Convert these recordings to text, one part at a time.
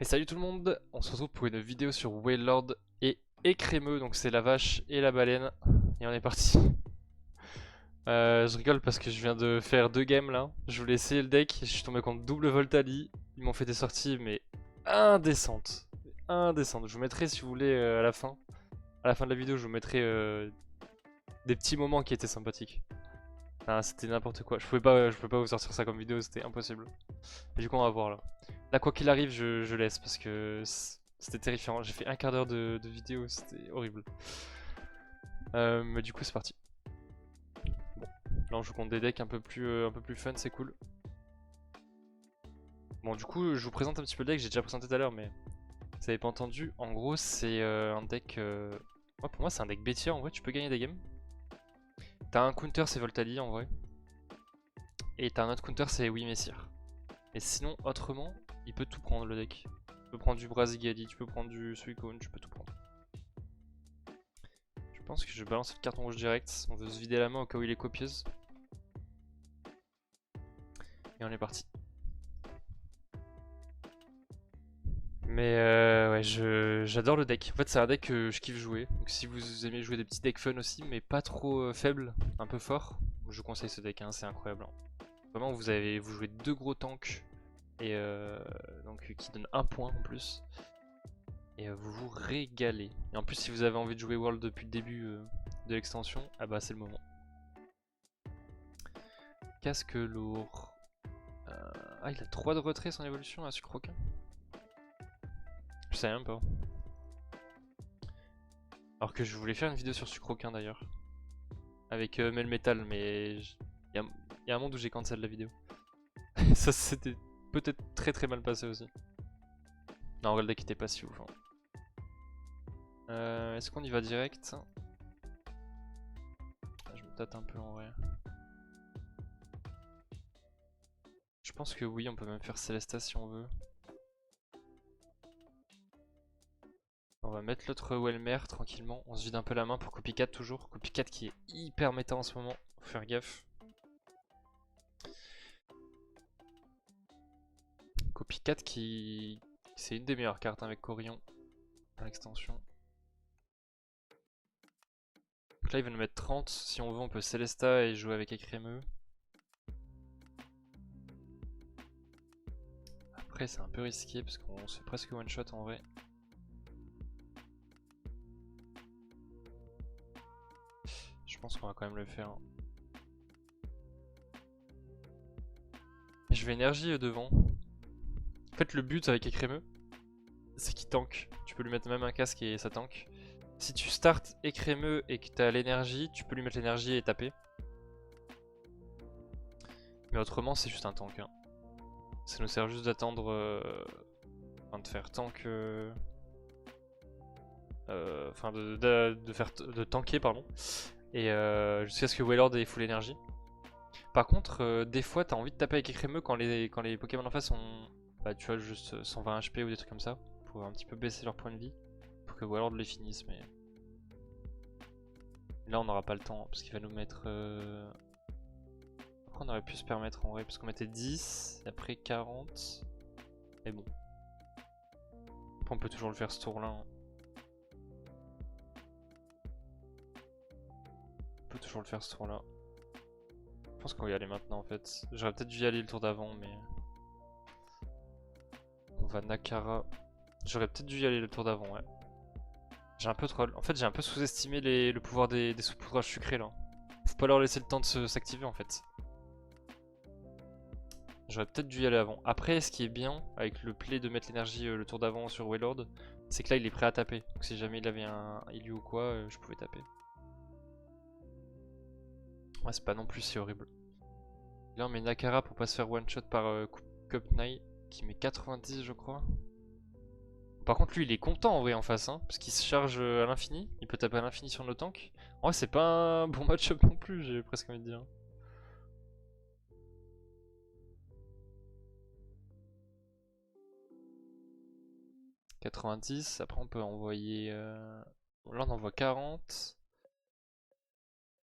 Et salut tout le monde, on se retrouve pour une vidéo sur Wailord et Écrémeux, donc c'est la vache et la baleine, et on est parti. Je rigole parce que je viens de faire 2 games là, je voulais essayer le deck, je suis tombé contre double Voltali, ils m'ont fait des sorties mais indécentes, indécentes. Je vous mettrai si vous voulez à la fin de la vidéo je vous mettrai des petits moments qui étaient sympathiques. Ah, c'était n'importe quoi, je pouvais pas vous sortir ça comme vidéo, c'était impossible. Et du coup on va voir là. Là quoi qu'il arrive je laisse parce que c'était terrifiant. J'ai fait un quart d'heure de vidéo, c'était horrible. Mais du coup c'est parti. Bon, là on joue contre des decks un peu plus fun, c'est cool. Bon du coup je vous présente un petit peu le deck, j'ai déjà présenté tout à l'heure mais vous avez pas entendu. En gros c'est un deck... Ouais, pour moi c'est un deck bêtier en vrai, tu peux gagner des games. T'as un counter c'est Voltali en vrai. Et t'as un autre counter c'est Oui Messire. Et sinon autrement il peut tout prendre le deck. Tu peux prendre du Brazigali, tu peux prendre du Suicune, tu peux tout prendre. Je pense que je balance le carton rouge direct. On veut se vider la main au cas où il est copieuse. Et on est parti. Mais ouais, j'adore le deck. En fait, c'est un deck que je kiffe jouer. Donc si vous aimez jouer des petits decks fun aussi, mais pas trop faibles, un peu forts, je vous conseille ce deck, hein, c'est incroyable. Vraiment, vous jouez 2 gros tanks et donc qui donnent 1 point en plus. Et vous vous régalez. Et en plus, si vous avez envie de jouer World depuis le début de l'extension, ah bah c'est le moment. Casque lourd. Ah, il a 3 de retrait son évolution à Sucroquin. Je sais même pas. Alors que je voulais faire une vidéo sur Sucroquin d'ailleurs. Avec Melmetal, mais il y a un monde où j'ai cancel la vidéo. Ça c'était peut-être très très mal passé aussi. Non, en vrai le deck était pas si ouf. Hein. Est-ce qu'on y va direct? Je me tâte un peu en vrai. Je pense que oui, on peut même faire Célesta si on veut. On va mettre l'autre Welmer tranquillement. On se vide un peu la main pour Copycat toujours. Copycat qui est hyper méta en ce moment. Faut faire gaffe. Copycat qui... C'est une des meilleures cartes avec Corion dans l'extension. Donc là il va nous mettre 30. Si on veut on peut Célesta et jouer avec Écrémeux. Après c'est un peu risqué parce qu'on se fait presque one shot en vrai. Je pense qu'on va quand même le faire. Je vais énergie devant. En fait le but avec Écrémeux c'est qu'il tank. Tu peux lui mettre même un casque et ça tank. Si tu starts Écrémeux et que t'as l'énergie, tu peux lui mettre l'énergie et taper. Mais autrement c'est juste un tank. Hein. Ça nous sert juste d'attendre... Enfin de faire tank... Enfin de tanker pardon. Et jusqu'à ce que Wailord ait full énergie. Par contre, des fois t'as envie de taper avec Écrémeux quand les Pokémon en face ont... Bah tu vois juste 120 HP ou des trucs comme ça. Pour un petit peu baisser leur point de vie. Pour que Wailord les finisse mais... Là on n'aura pas le temps parce qu'il va nous mettre... Après on aurait pu se permettre en vrai parce qu'on mettait 10, après 40. Et bon. Après on peut toujours le faire ce tour là. Hein. On peut toujours le faire ce tour là. Je pense qu'on va y aller maintenant en fait. J'aurais peut-être dû y aller le tour d'avant mais... On va Nakara. J'aurais peut-être dû y aller le tour d'avant ouais. J'ai un peu troll. En fait j'ai un peu sous-estimé le pouvoir des saupoudrages sucrés là. Faut pas leur laisser le temps de s'activer en fait. J'aurais peut-être dû y aller avant. Après, ce qui est bien avec le play de mettre l'énergie le tour d'avant sur Wailord, c'est que là il est prêt à taper. Donc si jamais il avait un Illu ou quoi, je pouvais taper. Ouais, c'est pas non plus si horrible. Là on met Nakara pour pas se faire one shot par Cupnai qui met 90 je crois. Par contre lui il est content en vrai en face, hein, parce qu'il se charge à l'infini. Il peut taper à l'infini sur nos tanks. En vrai c'est pas un bon match-up non plus, j'ai presque envie de dire. 90, après on peut envoyer... Là on envoie 40.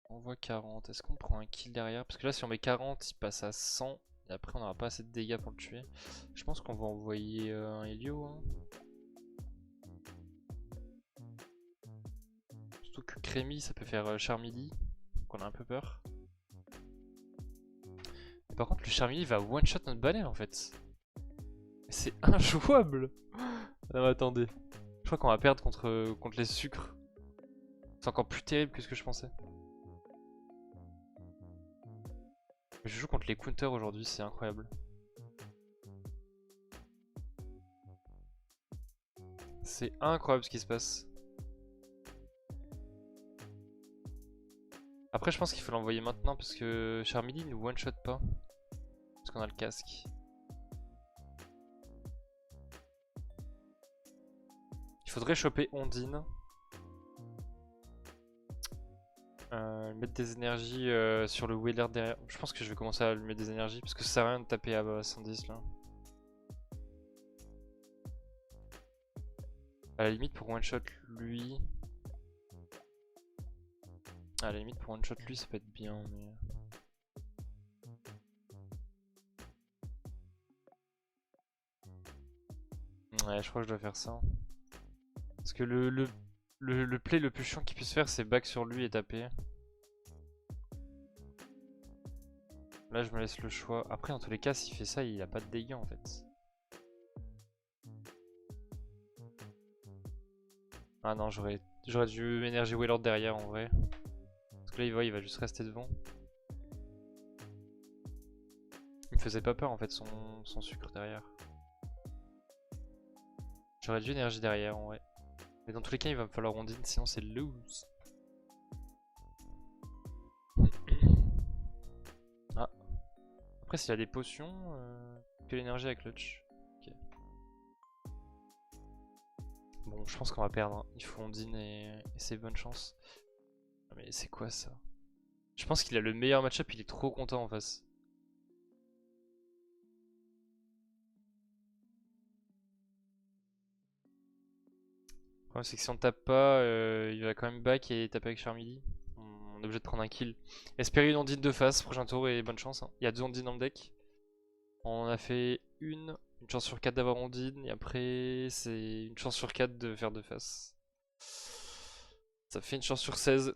On voit 40, est-ce qu'on prend un kill derrière? Parce que là si on met 40 il passe à 100. Et après on n'aura pas assez de dégâts pour le tuer. Je pense qu'on va envoyer un Helio. Hein. Surtout que Crémy ça peut faire Charmilly. Donc on a un peu peur. Mais par contre le Charmilly va one shot notre baleine en fait. C'est injouable. Non attendez. Je crois qu'on va perdre contre les sucres. C'est encore plus terrible que ce que je pensais. Je joue contre les counters aujourd'hui, c'est incroyable. C'est incroyable ce qui se passe. Après je pense qu'il faut l'envoyer maintenant parce que Charmilly nous one shot pas. Parce qu'on a le casque. Il faudrait choper Ondine. Mettre des énergies sur le wheeler derrière. Je pense que je vais commencer à lui mettre des énergies parce que ça sert à rien de taper à 110 là. À la limite pour one shot lui. À la limite pour one shot lui ça peut être bien mais. Ouais je crois que je dois faire ça. Parce que le play le plus chiant qu'il puisse faire c'est back sur lui et taper. Là je me laisse le choix. Après dans tous les cas s'il fait ça il a pas de dégâts en fait. Ah non j'aurais dû m'énergie Wailord derrière en vrai. Parce que là il va juste rester devant. Il me faisait pas peur en fait son sucre derrière. J'aurais dû énergie derrière en vrai. Mais dans tous les cas il va me falloir Ondine sinon c'est lose. Ah. Après s'il a des potions, que l'énergie à clutch. Ok. Bon je pense qu'on va perdre. Hein. Il faut Ondine et c'est bonne chance. Mais c'est quoi ça? Je pense qu'il a le meilleur match-up, il est trop content en face. Le problème c'est que si on tape pas, il va quand même back et taper avec Charmilly. On est obligé de prendre un kill. Espérer une Ondine de face, prochain tour et bonne chance. Hein. Il y a 2 Ondines dans le deck. On a fait une chance sur 4 d'avoir Ondine et après c'est une chance sur 4 de faire de face. Ça fait une chance sur 16,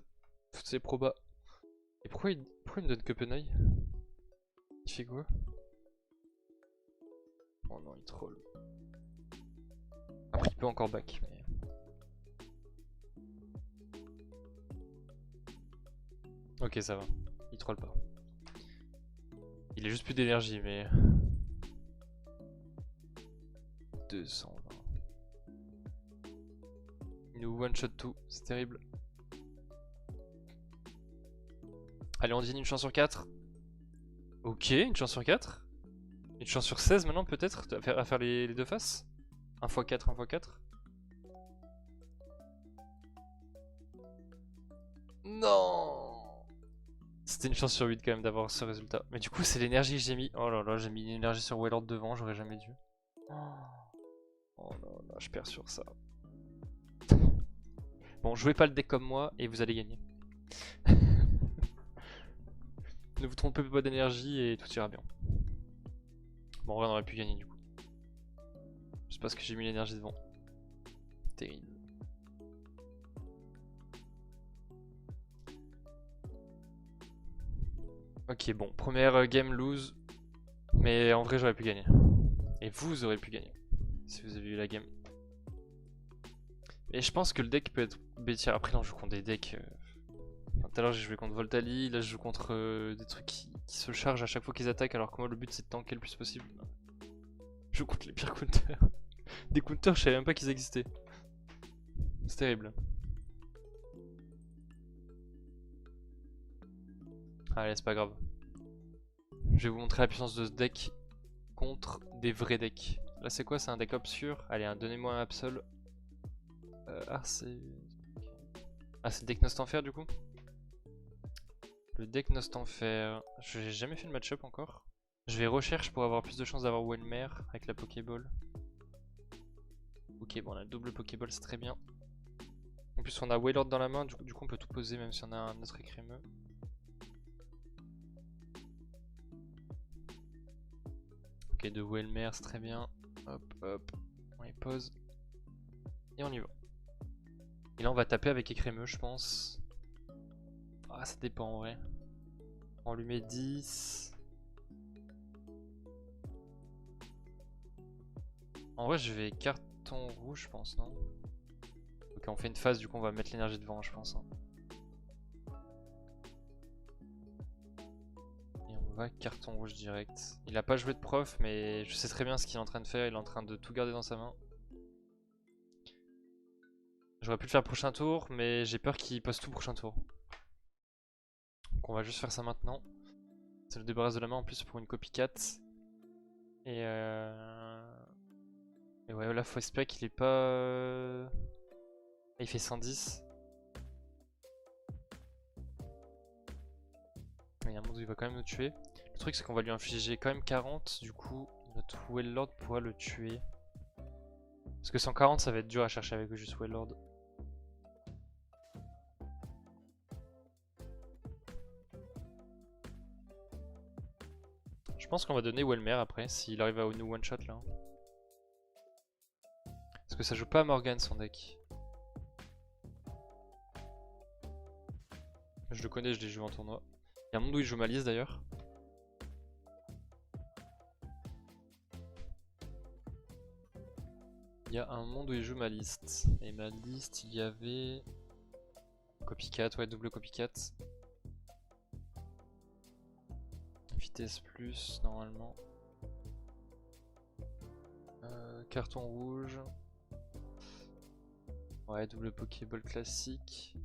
toutes ces probas. Et pourquoi il me donne que Peneuil? Il fait quoi? Oh non il troll. Après il peut encore back mais... Ok ça va, il troll pas. Il a juste plus d'énergie mais... 220. Il nous one shot tout, c'est terrible. Allez on dit une chance sur 4. Ok, une chance sur 4. Une chance sur 16 maintenant peut-être à faire les deux faces. 1 x 4, 1 x 4. Non. C'était une chance sur 8 quand même d'avoir ce résultat. Mais du coup c'est l'énergie que j'ai mis. Oh là là, j'ai mis une énergie sur Wailord devant, j'aurais jamais dû. Oh là là, je perds sur ça. Bon, jouez pas le deck comme moi et vous allez gagner. Ne vous trompez pas d'énergie et tout ira bien. Bon, en vrai on aurait pu gagner du coup. C'est parce que j'ai mis l'énergie devant. Terrible. Ok, bon, première game lose. Mais en vrai j'aurais pu gagner. Et vous aurez pu gagner. Si vous avez eu la game. Et je pense que le deck peut être bêtisier. Après non, je joue contre des decks... Tout à l'heure j'ai joué contre Voltali, là je joue contre des trucs qui se chargent à chaque fois qu'ils attaquent alors que moi le but c'est de tanker le plus possible. Je joue contre les pires counters. Des counters je savais même pas qu'ils existaient. C'est terrible. Allez c'est pas grave. Je vais vous montrer la puissance de ce deck contre des vrais decks. Là c'est quoi? C'est un deck obscur. Allez donnez-moi un Absol. Ah c'est... Ah c'est le deck Nostanfer du coup. Le deck Nostanfer, j'ai jamais fait le match-up encore. Je vais recherche pour avoir plus de chances d'avoir Welmer avec la Pokéball. Ok bon on a le double Pokéball c'est très bien. En plus on a Wailord dans la main, du coup on peut tout poser même si on a un autre écrémeux. Ok, de Welmer, c'est très bien. Hop, hop, on les pose. Et on y va. Et là, on va taper avec écrémeux, je pense. Ah, ça dépend en vrai. On lui met 10. En vrai, je vais carton rouge, je pense, non? Ok, on fait une phase, du coup, on va mettre l'énergie devant, je pense. Hein. Et on va carton rouge direct. Il a pas joué de prof, mais je sais très bien ce qu'il est en train de faire. Il est en train de tout garder dans sa main. J'aurais pu le faire prochain tour, mais j'ai peur qu'il pose tout prochain tour. Donc on va juste faire ça maintenant. Ça le débarrasse de la main en plus pour une copycat. Et ouais, là faut espérer qu'il est pas... Il fait 110. Mais il y a un monde où il va quand même nous tuer. Le truc c'est qu'on va lui infliger quand même 40. Du coup notre Wellord pourra le tuer. Parce que 140 ça va être dur à chercher avec juste Wellord. Je pense qu'on va donner Welmer après, s'il arrive à nous one shot là. Parce que ça joue pas à Morgan son deck. Je le connais, je l'ai joué en tournoi. Il y a un monde où il joue Malice d'ailleurs. Il y a un monde où il joue ma liste. Et ma liste, il y avait... Copycat, ouais, double copycat. Vitesse plus, normalement. Carton rouge. Ouais, double Pokéball classique.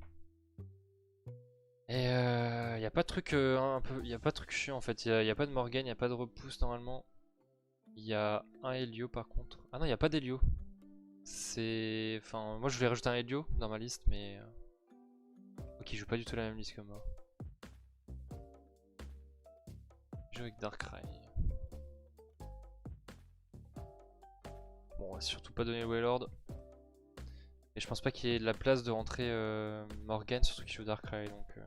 Et y a pas de truc un peu, y a pas de truc chiant en fait. Y a pas de Morgan, y a pas de repousse normalement. Il y a un Helio par contre. Ah non, y a pas d'Helio. C'est, enfin, moi je voulais rajouter un Helio dans ma liste, mais ok, il joue pas du tout la même liste que moi. Il joue avec Darkrai. Bon, on va surtout pas donner Waylord. Et je pense pas qu'il y ait de la place de rentrer Morgan, surtout qu'il joue Darkrai, donc...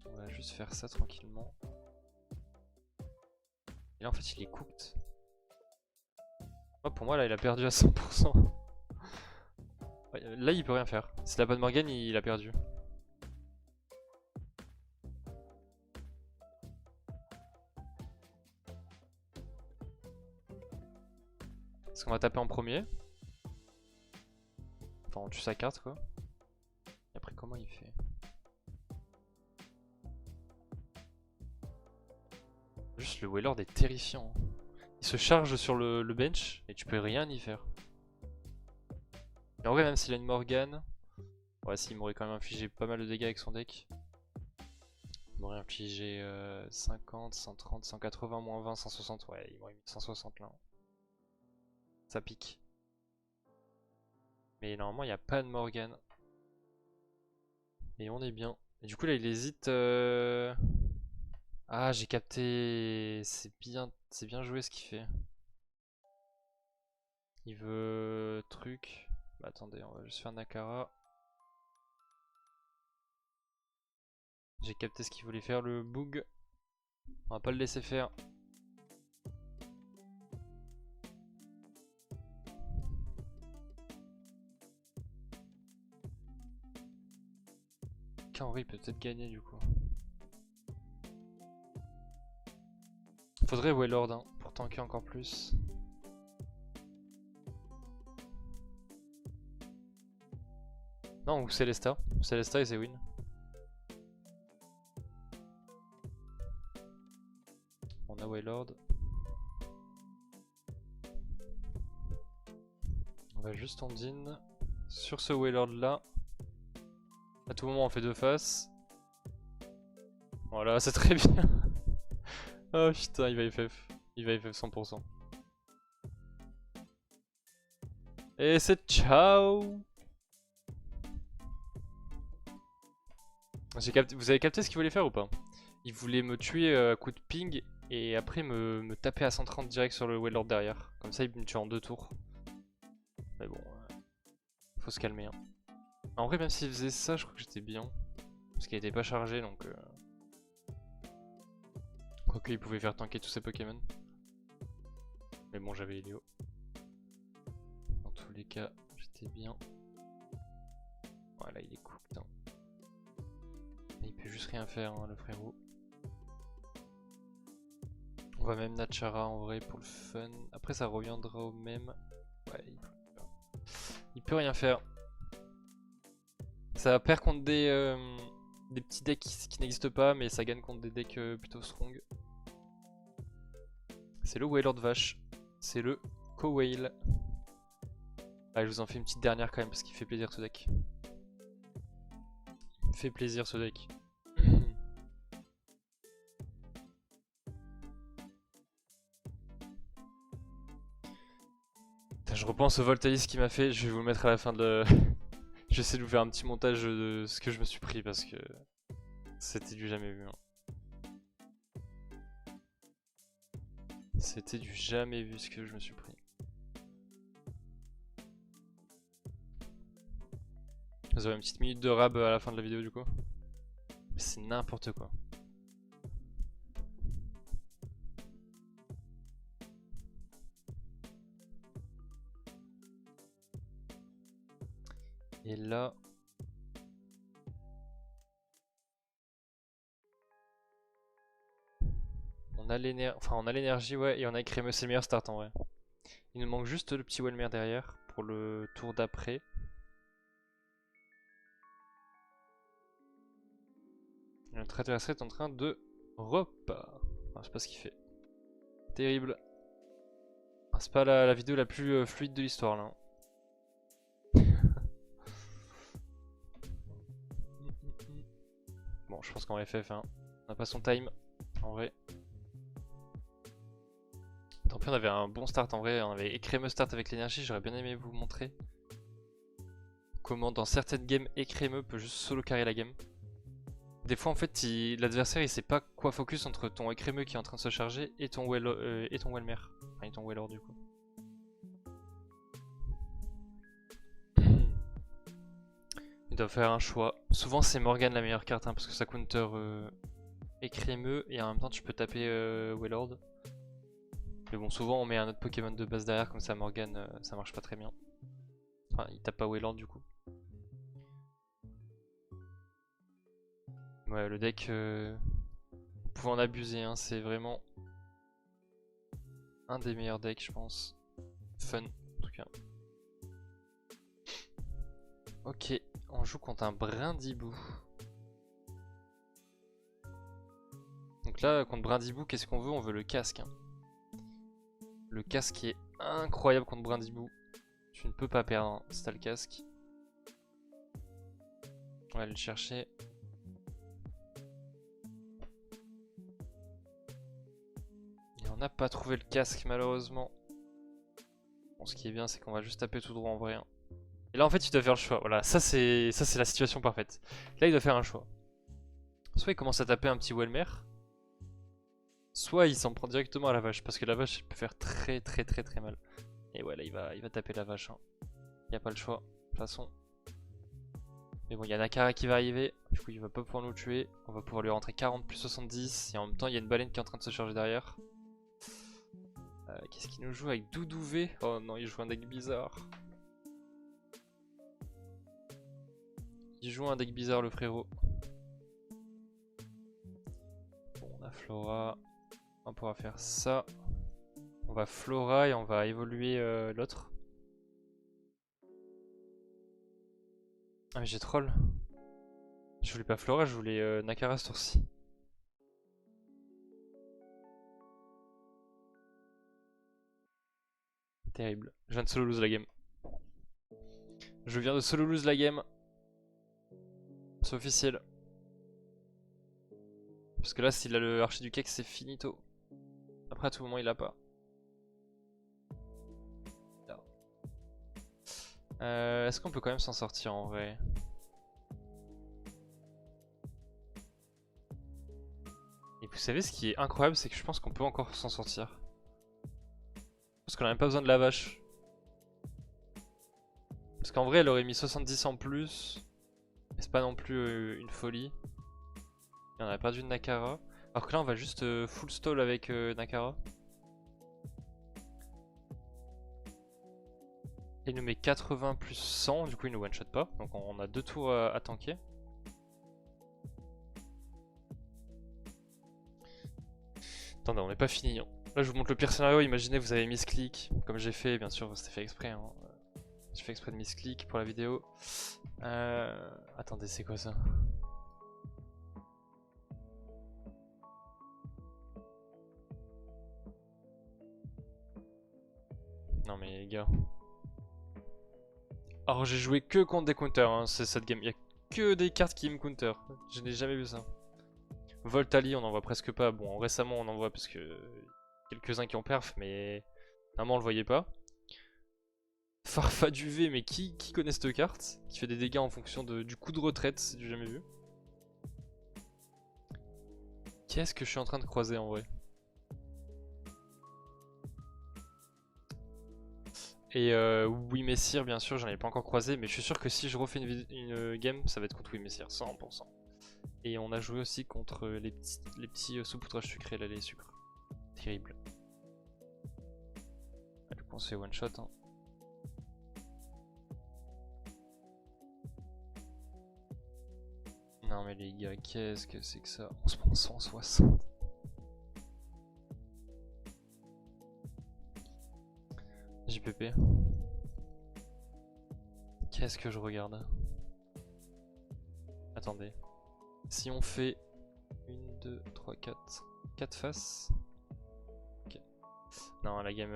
On va juste faire ça tranquillement. Et là en fait il est cooked. Oh, pour moi là il a perdu à 100%. Ouais, là il peut rien faire. S'il a pas de Morgan il a perdu. Est-ce qu'on va taper en premier? Enfin on tue sa carte quoi. Et après comment il fait? Juste le Waylord est terrifiant. Il se charge sur le bench et tu peux rien y faire. Et en vrai même s'il a une Morgan... Ouais s'il m'aurait quand même infligé pas mal de dégâts avec son deck. Il m'aurait infligé 50, 130, 180, moins 20, 160. Ouais il m'aurait mis 160 là. Ça pique. Mais normalement il n'y a pas de Morgan. Et on est bien. Et du coup là il hésite... Ah j'ai capté... C'est bien joué ce qu'il fait. Il veut... truc... Bah attendez, on va juste faire Nakara. J'ai capté ce qu'il voulait faire, le Boog. On va pas le laisser faire. Henry peut peut-être gagner du coup. Faudrait Waylord hein, pour tanker encore plus. Non, ou Celesta. Celesta et c'est win. On a Waylord. On va juste Ondine sur ce Waylord là. À tout moment on fait deux faces. Voilà, c'est très bien. Oh putain, il va FF. Il va FF 100%. Et c'est ciao. Vous avez capté ce qu'il voulait faire ou pas? Il voulait me tuer à coup de ping et après me taper à 130 direct sur le Waylord derrière. Comme ça il me tue en 2 tours. Mais bon, faut se calmer. Hein. En vrai même s'il faisait ça je crois que j'étais bien. Parce qu'il était pas chargé donc... Quoique il pouvait faire tanker tous ses Pokémon. Mais bon, j'avais Elio. Dans tous les cas, j'étais bien. Voilà, il est cooked. Hein. Il peut juste rien faire, hein, le frérot. On va même Nachara en vrai pour le fun. Après, ça reviendra au même. Ouais, il peut rien faire. Ça perd contre des petits decks qui n'existent pas, mais ça gagne contre des decks plutôt strong. C'est le Wailord Vache. C'est le Co-Whale. Allez, je vous en fais une petite dernière quand même parce qu'il fait plaisir ce deck. Il me fait plaisir ce deck. Je repense au Voltaïs qu'il m'a fait, je vais vous le mettre à la fin de... J'essaie de vous faire un petit montage de ce que je me suis pris parce que c'était du jamais vu. Hein. C'était du jamais vu ce que je me suis pris. Vous aurez une petite minute de rab à la fin de la vidéo du coup. C'est n'importe quoi. Et là... On a l'énergie, ouais, et on a Crémeux, c'est le meilleur start en vrai. Il nous manque juste le petit Welmer derrière pour le tour d'après. Notre adversaire est en train de repart. Enfin, je sais pas ce qu'il fait. Terrible. C'est pas la vidéo la plus fluide de l'histoire là. Bon, je pense qu'en FF, hein, on n'a pas son time, en vrai. Tant pis, on avait un bon start en vrai, on avait écrémeux start avec l'énergie, j'aurais bien aimé vous montrer comment dans certaines games écrémeux peut juste solo carry la game. Des fois en fait l'adversaire il sait pas quoi focus entre ton écrémeux qui est en train de se charger et ton Welmer, enfin et ton Wailord du coup. Il doit faire un choix. Souvent c'est Morgane la meilleure carte hein, parce que ça counter écrémeux et en même temps tu peux taper Wailord. Mais bon, souvent on met un autre Pokémon de base derrière, comme ça Morgane ça marche pas très bien. Enfin, il tape pas Wailord du coup. Ouais, le deck, vous pouvez en abuser, hein, c'est vraiment un des meilleurs decks, je pense. Fun, en tout cas. Ok, on joue contre un Brindibou. Donc là, contre Brindibou, qu'est-ce qu'on veut? On veut le casque. Hein. Le casque est incroyable contre Brindibou. Tu ne peux pas perdre hein, si t'as le casque. On va aller le chercher. Et on n'a pas trouvé le casque malheureusement. Bon, ce qui est bien, c'est qu'on va juste taper tout droit en vrai. Hein. Et là, en fait, il doit faire le choix. Voilà, ça c'est la situation parfaite. Là, il doit faire un choix. Soit il commence à taper un petit Welmer. Soit il s'en prend directement à la vache, parce que la vache peut faire très mal. Et ouais là il va taper la vache, hein. Il n'y a pas le choix, de toute façon. Mais bon il y a Nakara qui va arriver, du coup il va pas pouvoir nous tuer. On va pouvoir lui rentrer 40 plus 70, et en même temps il y a une baleine qui est en train de se charger derrière. Qu'est-ce qu'il nous joue avec Doudou V? Oh non il joue un deck bizarre. Il joue un deck bizarre le frérot. Bon on a Flora. On pourra faire ça. On va Flora et on va évoluer l'autre. Ah mais j'ai troll. Je voulais pas Flora, je voulais Nakara ce tour-ci. Terrible. Je viens de solo lose la game. Je viens de solo lose la game. C'est officiel. Parce que là s'il a le archer du cake c'est finito. Après à tout moment il l'a pas. Est-ce qu'on peut quand même s'en sortir en vrai? Et vous savez ce qui est incroyable, c'est que je pense qu'on peut encore s'en sortir. Parce qu'on a même pas besoin de la vache. Parce qu'en vrai elle aurait mis 70 en plus. C'est pas non plus une folie. Et on a perdu de Nakara. Alors que là on va juste full stall avec Nakara. Il nous met 80 plus 100, du coup il nous one shot pas. Donc on a 2 tours à tanker. Attendez, on n'est pas fini. Hein. Là je vous montre le pire scénario, imaginez vous avez misclick, comme j'ai fait, bien sûr c'était fait exprès. Hein. J'ai fait exprès de misclick pour la vidéo. Attendez, c'est quoi ça? Non mais les gars. Alors j'ai joué que contre des counters, hein, c'est cette game. Il y a que des cartes qui me counter. Je n'ai jamais vu ça. Voltali, on en voit presque pas. Bon, récemment on en voit parce que quelques-uns qui ont perf, mais normalement on le voyait pas. Farfa du V, mais qui connaît cette carte? Qui fait des dégâts en fonction du coup de retraite, c'est du jamais vu. Qu'est-ce que je suis en train de croiser en vrai? Et oui Messire bien sûr j'en ai pas encore croisé, mais je suis sûr que si je refais une game ça va être contre oui Messire 100%. Et on a joué aussi contre les petits saupoudrages sucrés là, les sucres. Terrible. Ah, du coup on se fait one shot hein. Non mais les gars qu'est-ce que c'est que ça? On se prend 160. JPP. Qu'est-ce que je regarde? Attendez. Si on fait 1, 2, 3, 4. 4 faces. Ok. Non, la game.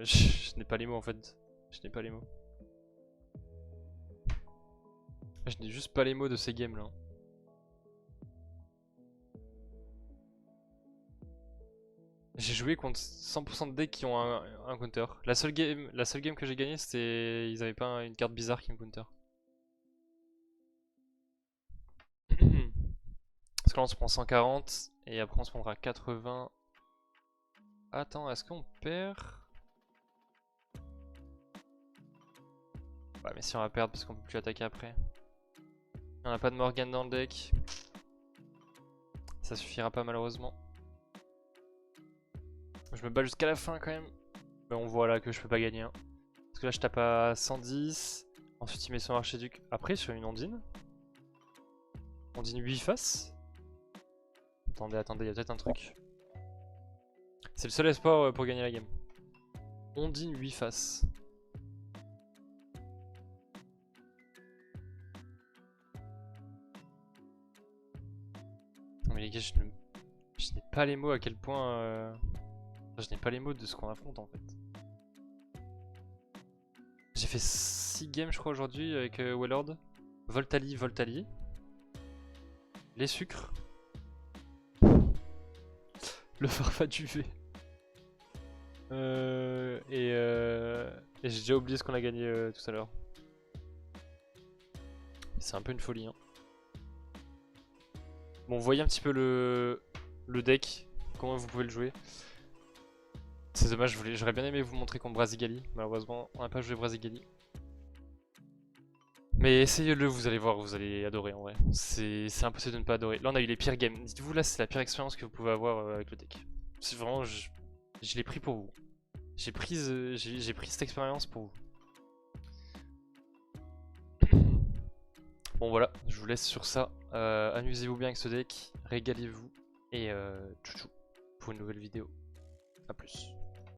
Je n'ai pas les mots en fait. Je n'ai pas les mots. Je n'ai juste pas les mots de ces games là. J'ai joué contre 100% de decks qui ont un counter. La seule game que j'ai gagnée, c'était. Ils avaient pas une carte bizarre qui me counter. Parce que là on se prend 140 et après on se prendra 80. Attends, est-ce qu'on perd? Ouais, mais si on va perdre parce qu'on peut plus attaquer après. On a pas de Morgan dans le deck. Ça suffira pas malheureusement. Je me bats jusqu'à la fin quand même. Mais on voit là que je peux pas gagner. Hein. Parce que là je tape à 110. Ensuite il met son archiduc. Après sur une Ondine. Ondine 8 faces. Attendez, il y a peut-être un truc. C'est le seul espoir pour gagner la game. Ondine 8 faces. Mais les gars, je n'ai pas les mots à quel point... Je n'ai pas les mots de ce qu'on affronte en fait. J'ai fait 6 games je crois aujourd'hui avec Wellord. Voltali. Les sucres. Le Farfa du V. Et j'ai déjà oublié ce qu'on a gagné tout à l'heure. C'est un peu une folie. Hein. Bon, vous voyez un petit peu le deck, comment vous pouvez le jouer. C'est dommage, j'aurais bien aimé vous montrer contre Brasigali. Malheureusement, on n'a pas joué Brasigali. Mais essayez-le, vous allez voir, vous allez adorer en vrai. C'est impossible de ne pas adorer. Là, on a eu les pires games. Dites-vous, là, c'est la pire expérience que vous pouvez avoir avec le deck. C'est vraiment, je l'ai pris pour vous. J'ai pris cette expérience pour vous. Bon voilà, je vous laisse sur ça. Amusez-vous bien avec ce deck, régalez-vous et tchou tchou pour une nouvelle vidéo. A plus.